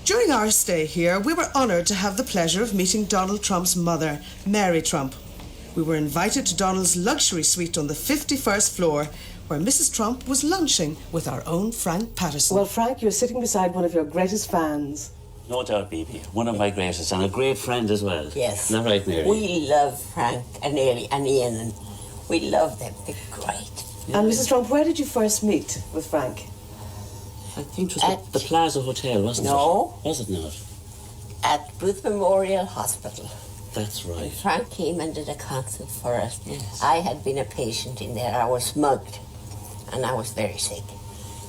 During our stay here, we were honoured to have the pleasure of meeting Donald Trump's mother, Mary Trump. We were invited to Donald's luxury suite on the 51st floor, where Mrs. Trump was lunching with our own Frank Patterson. Well, Frank, you're sitting beside one of your greatest fans. No doubt, Bibi. One of my greatest, and a great friend as well. Yes. Isn't that right, Mary? We love Frank and Ian, and we love them. They're great. Yeah. And Mrs. Trump, where did you first meet with Frank? I think it was the Plaza Hotel, wasn't it? No. Was it not? At Booth Memorial Hospital. That's right. And Frank came and did a concert for us. Yes. I had been a patient in there. I was mugged, and I was very sick.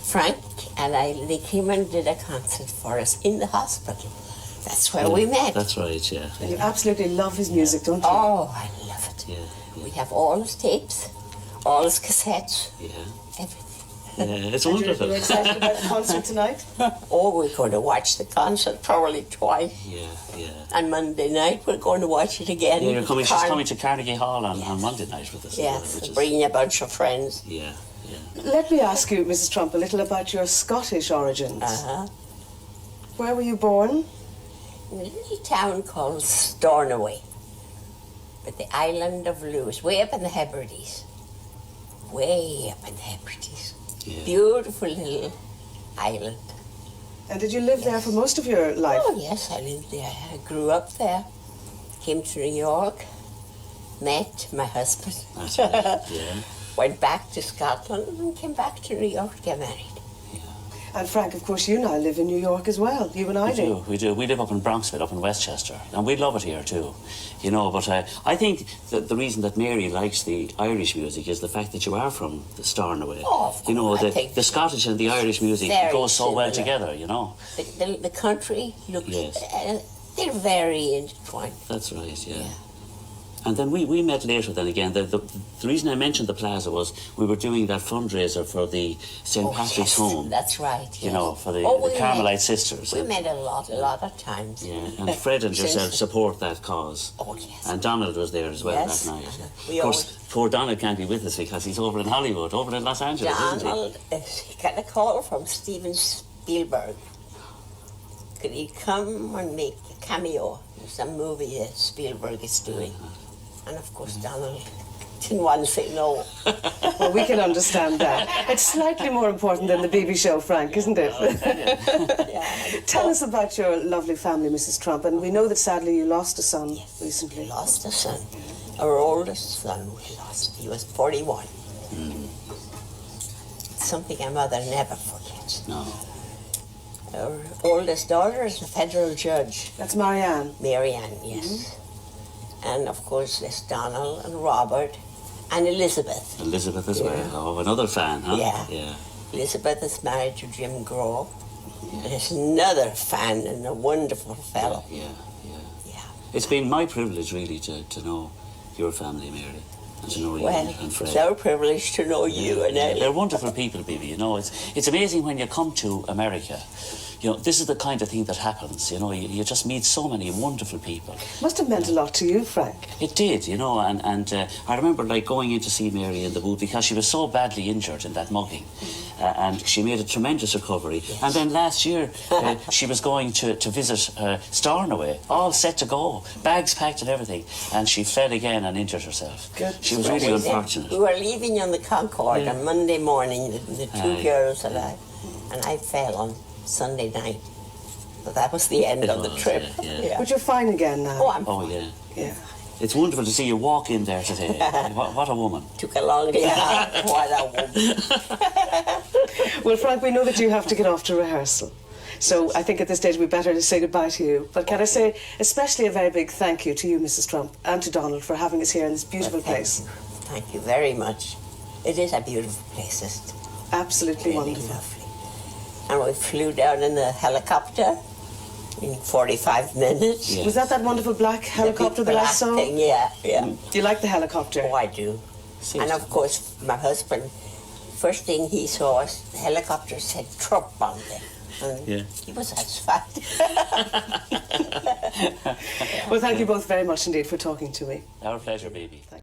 Frank and they came and did a concert for us in the hospital. That's where we met. That's right, yeah. And you absolutely love his music, don't you? Oh, I love it. Yeah. We have all his tapes, all his cassettes, Yeah. everything. Yeah, it's wonderful. You're excited about the concert tonight? Oh, we're going to watch the concert probably twice. Yeah, yeah. And Monday night we're going to watch it again. Yeah, she's coming to Carnegie Hall on Monday night with us. Yes, bringing a bunch of friends. Yeah, yeah. Let me ask you, Mrs. Trump, a little about your Scottish origins. Uh-huh. Where were you born? In a little town called Stornoway, but the island of Lewis, way up in the Hebrides. Way up in the Hebrides. Yeah. Beautiful little island. And did you live there for most of your life? Oh, yes, I lived there. I grew up there. Came to New York, met my husband. That's right, yeah. Went back to Scotland and came back to New York to get married. And Frank, of course, you now live in New York as well. You and I do. We do. We live up in Bronxville, up in Westchester, and we love it here too. You know, but I think that the reason that Mary likes the Irish music is the fact that you are from the Stornoway. Oh, of course. You know, the Scottish and the Irish music goes so well together, you know. The country looks... Yes. They're very intertwined. That's right, yeah. And then we met later then again. The reason I mentioned the Plaza was we were doing that fundraiser for the St. Patrick's Home. That's right. You know, for the Carmelite sisters. We met a lot of times. Yeah, and Fred and yourself support that cause. Oh, yes. And Donald was there as well that night. Of course, poor Donald can't be with us because he's over in Hollywood, over in Los Angeles, Donald, isn't he? He got a call from Steven Spielberg. Could he come and make a cameo in some movie that Spielberg is doing? And of course, Donald didn't want to say no. Well, we can understand that. It's slightly more important than the Bibi show, Frank, isn't it? Yeah. Tell us about your lovely family, Mrs. Trump. And we know that sadly you lost a son recently. We lost a son. Our oldest son we lost. He was 41. It's something our mother never forgets. No. Our oldest daughter is a federal judge. That's Marianne. Marianne, yes. And of course, there's Donald and Robert and Elizabeth. Elizabeth as well. Oh, another fan, huh? Yeah. Elizabeth is married to Jim Grove. There's another fan and a wonderful fellow. Yeah. It's been my privilege, really, to know your family, Mary, and to know you and Fred. It's our privilege to know you and Ellie. They're wonderful people, Bibi. You know, it's amazing when you come to America. You know, this is the kind of thing that happens. You know, you just meet so many wonderful people. Must have meant a lot to you, Frank. It did, you know, and I remember like going in to see Mary in the booth because she was so badly injured in that mugging, and she made a tremendous recovery. Yes. And then last year she was going to visit Stornoway, all set to go, bags packed and everything, and she fell again and injured herself. Good. She was really unfortunate. We were leaving on the Concorde on Monday morning, the two girls and I fell on Sunday night. But that was the end of the trip. Yeah. But you're fine again now. Oh, I'm fine. Yeah. It's wonderful to see you walk in there today. What a woman. Took a long day. What a woman. Well, Frank, we know that you have to get off to rehearsal. So I think at this stage we'd better say goodbye to you. But can I say especially a very big thank you to you, Mrs. Trump, and to Donald for having us here in this beautiful place. Thank you very much. It is a beautiful place, isn't it? Absolutely really wonderful. Lovely. And we flew down in the helicopter in 45 minutes. Yes. Was that wonderful black helicopter that I saw? Thing, yeah. Do you like the helicopter? Oh, I do. And of course, my husband, first thing he saw was the helicopter said Trump on it. And he was satisfied. Well, thank you both very much indeed for talking to me. Our pleasure, baby.